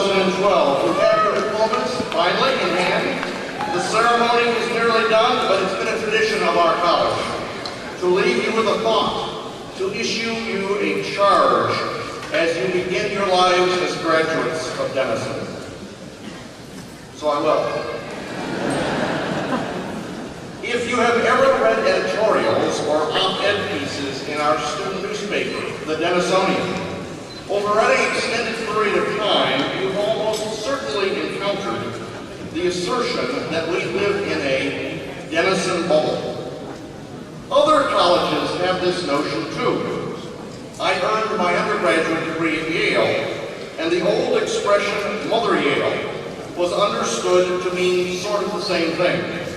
2012. We've had your diplomas finally in hand. The ceremony is nearly done, but it's been a tradition of our college to leave you with a thought, to issue you a charge as you begin your lives as graduates of Denison. So I will. If you have ever read editorials or op-ed pieces in our student newspaper, the Denisonian, over any extended period of time, you've almost certainly encountered the assertion that we live in a Denison bubble. Other colleges have this notion too. I earned my undergraduate degree at Yale, and the old expression, Mother Yale, was understood to mean sort of the same thing.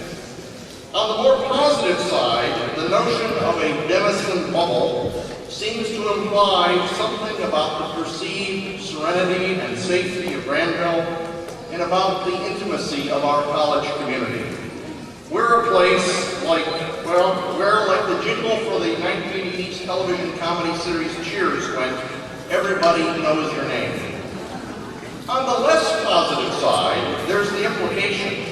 On the more positive side, the notion of a Denison bubble seems to imply something about the perceived serenity and safety of Granville and about the intimacy of our college community. We're a place like, well, where like the jingle for the 1980s television comedy series Cheers went, everybody knows your name. On the less positive side, there's the implication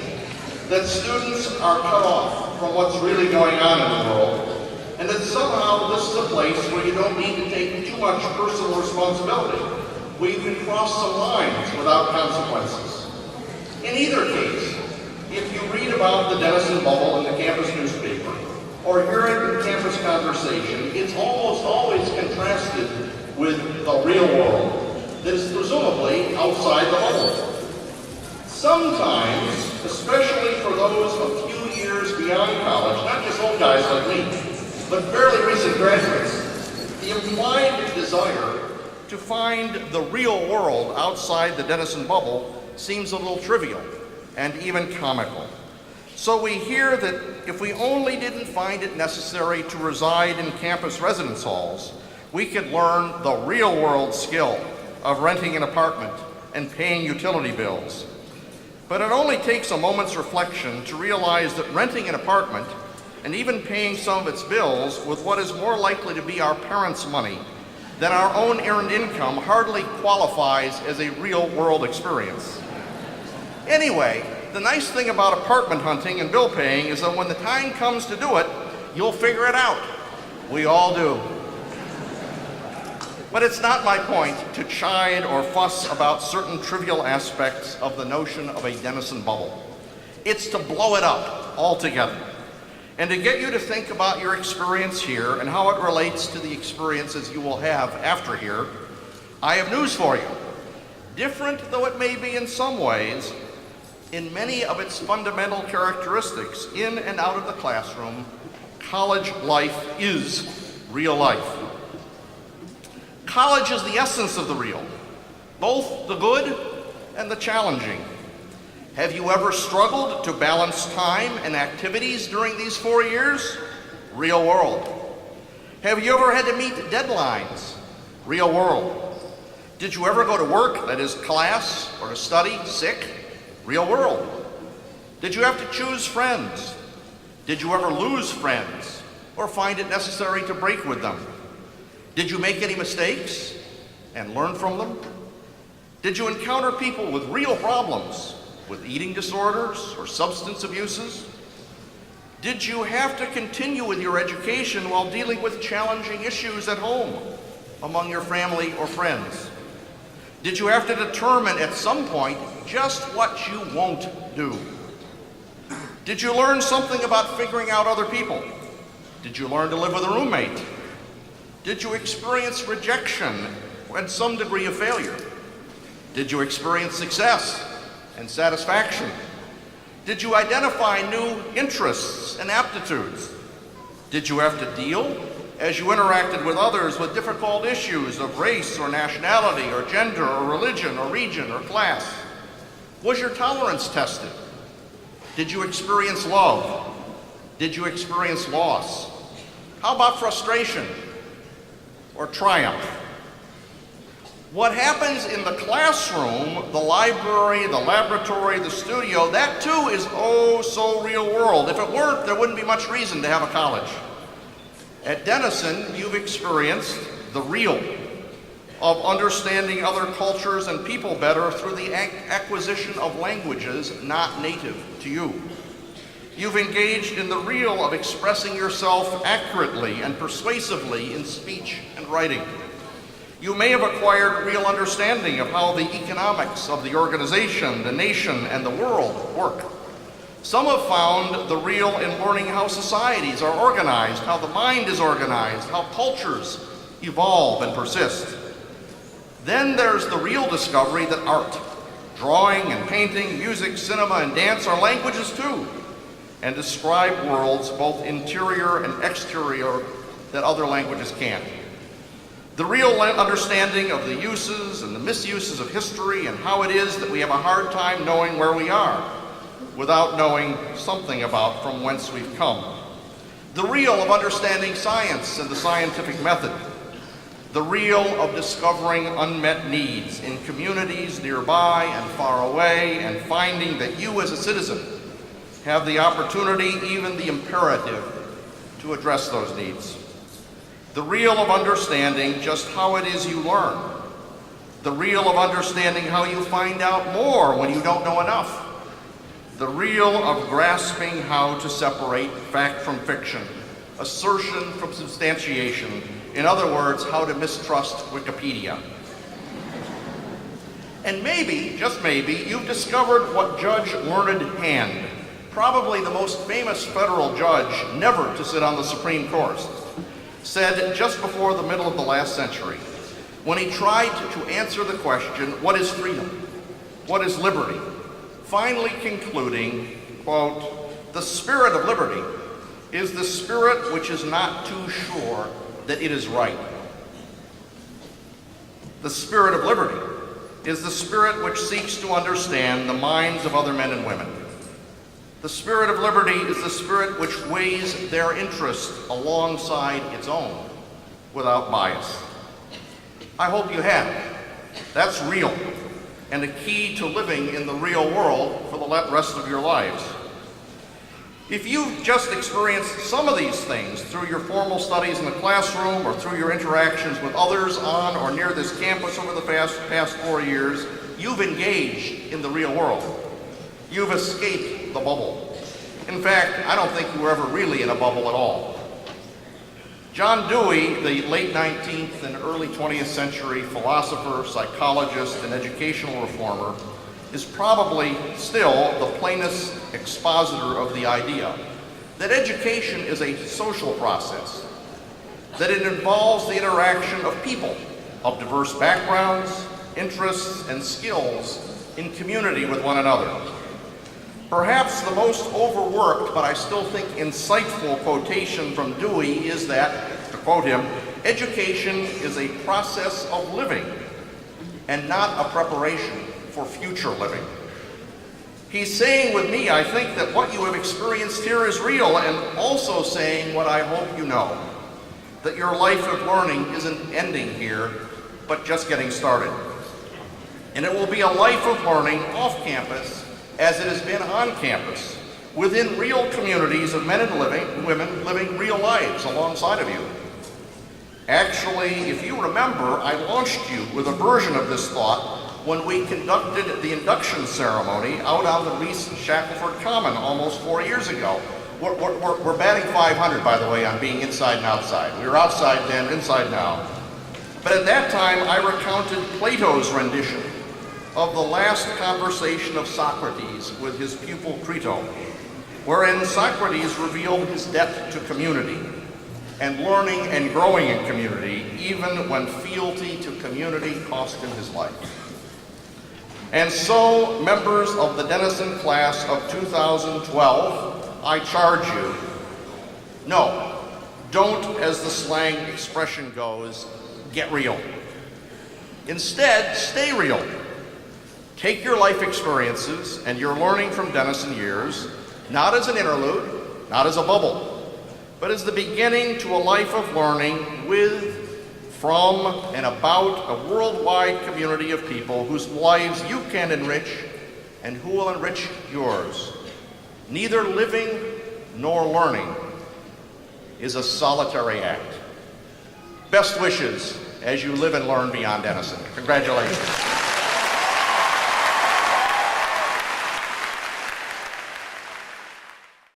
that students are cut off from what's really going on in the world, and that somehow this is a place where you don't need to take too much personal responsibility, where you can cross some lines without consequences. In either case, if you read about the Denison bubble in the campus newspaper, or hear it in campus conversation, it's almost always contrasted with the real world that is presumably outside the bubble. Sometimes, especially for those a few years beyond college, not just old guys like me, but fairly recent graduates, the implied desire to find the real world outside the Denison bubble seems a little trivial and even comical. So we hear that if we only didn't find it necessary to reside in campus residence halls, we could learn the real world skill of renting an apartment and paying utility bills. But it only takes a moment's reflection to realize that renting an apartment and even paying some of its bills with what is more likely to be our parents' money than our own earned income hardly qualifies as a real-world experience. Anyway, the nice thing about apartment hunting and bill paying is that when the time comes to do it, you'll figure it out. We all do. But it's not my point to chide or fuss about certain trivial aspects of the notion of a Denison bubble. It's to blow it up altogether, and to get you to think about your experience here and how it relates to the experiences you will have after here. I have news for you. Different though it may be in some ways, in many of its fundamental characteristics in and out of the classroom, college life is real life. College is the essence of the real, both the good and the challenging. Have you ever struggled to balance time and activities during these 4 years? Real world. Have you ever had to meet deadlines? Real world. Did you ever go to work, that is class, or to study, sick? Real world. Did you have to choose friends? Did you ever lose friends, or find it necessary to break with them? Did you make any mistakes and learn from them? Did you encounter people with real problems, with eating disorders or substance abuses? Did you have to continue with your education while dealing with challenging issues at home, among your family or friends? Did you have to determine at some point just what you won't do? Did you learn something about figuring out other people? Did you learn to live with a roommate? Did you experience rejection and some degree of failure? Did you experience success and satisfaction? Did you identify new interests and aptitudes? Did you have to deal, as you interacted with others, with difficult issues of race or nationality or gender or religion or region or class? Was your tolerance tested? Did you experience love? Did you experience loss? How about frustration or triumph? What happens in the classroom, the library, the laboratory, the studio, that too is oh so real world. If it weren't, there wouldn't be much reason to have a college. At Denison, you've experienced the real. of understanding other cultures and people better through the acquisition of languages not native to you. You've engaged in the real of expressing yourself accurately and persuasively in speech and writing. You may have acquired real understanding of how the economics of the organization, the nation, and the world work. Some have found the real in learning how societies are organized, how the mind is organized, how cultures evolve and persist. Then there's the real discovery that art, drawing and painting, music, cinema, and dance are languages too, and describe worlds both interior and exterior that other languages can't. The real understanding of the uses and the misuses of history and how it is that we have a hard time knowing where we are without knowing something about from whence we've come. The real of understanding science and the scientific method. The real of discovering unmet needs in communities nearby and far away and finding that you as a citizen have the opportunity, even the imperative, to address those needs. The real of understanding just how it is you learn. The real of understanding how you find out more when you don't know enough. The real of grasping how to separate fact from fiction, assertion from substantiation. In other words, how to mistrust Wikipedia. And maybe, just maybe, you've discovered what Judge Learned Hand, probably the most famous federal judge never to sit on the Supreme Court, said just before the middle of the last century, when he tried to answer the question, what is freedom? What is liberty? Finally concluding, quote, the spirit of liberty is the spirit which is not too sure that it is right. The spirit of liberty is the spirit which seeks to understand the minds of other men and women. The spirit of liberty is the spirit which weighs their interest alongside its own without bias. I hope you have. That's real and a key to living in the real world for the rest of your lives. If you've just experienced some of these things through your formal studies in the classroom or through your interactions with others on or near this campus over the past 4 years, you've engaged in the real world. You've escaped the bubble. In fact, I don't think you were ever really in a bubble at all. John Dewey, the late 19th and early 20th century philosopher, psychologist, and educational reformer, is probably still the plainest expositor of the idea that education is a social process, that it involves the interaction of people of diverse backgrounds, interests, and skills in community with one another. Perhaps the most overworked, but I still think insightful quotation from Dewey is that, to quote him, education is a process of living and not a preparation for future living. He's saying with me, I think, that what you have experienced here is real, and also saying what I hope you know, that your life of learning isn't ending here, but just getting started. And it will be a life of learning off campus as it has been on campus, within real communities of men and women living real lives alongside of you. Actually, if you remember, I launched you with a version of this thought when we conducted the induction ceremony out on the Reese Shackelford Common almost 4 years ago. We're batting 500, by the way, on being inside and outside. We were outside then, inside now. But at that time, I recounted Plato's rendition of the last conversation of Socrates with his pupil Crito, wherein Socrates revealed his debt to community and learning and growing in community, even when fealty to community cost him his life. And so, members of the Denison class of 2012, I charge you, no, don't, as the slang expression goes, get real. Instead, stay real. Take your life experiences and your learning from Denison years, not as an interlude, not as a bubble, but as the beginning to a life of learning with, from, and about a worldwide community of people whose lives you can enrich and who will enrich yours. Neither living nor learning is a solitary act. Best wishes as you live and learn beyond Denison. Congratulations.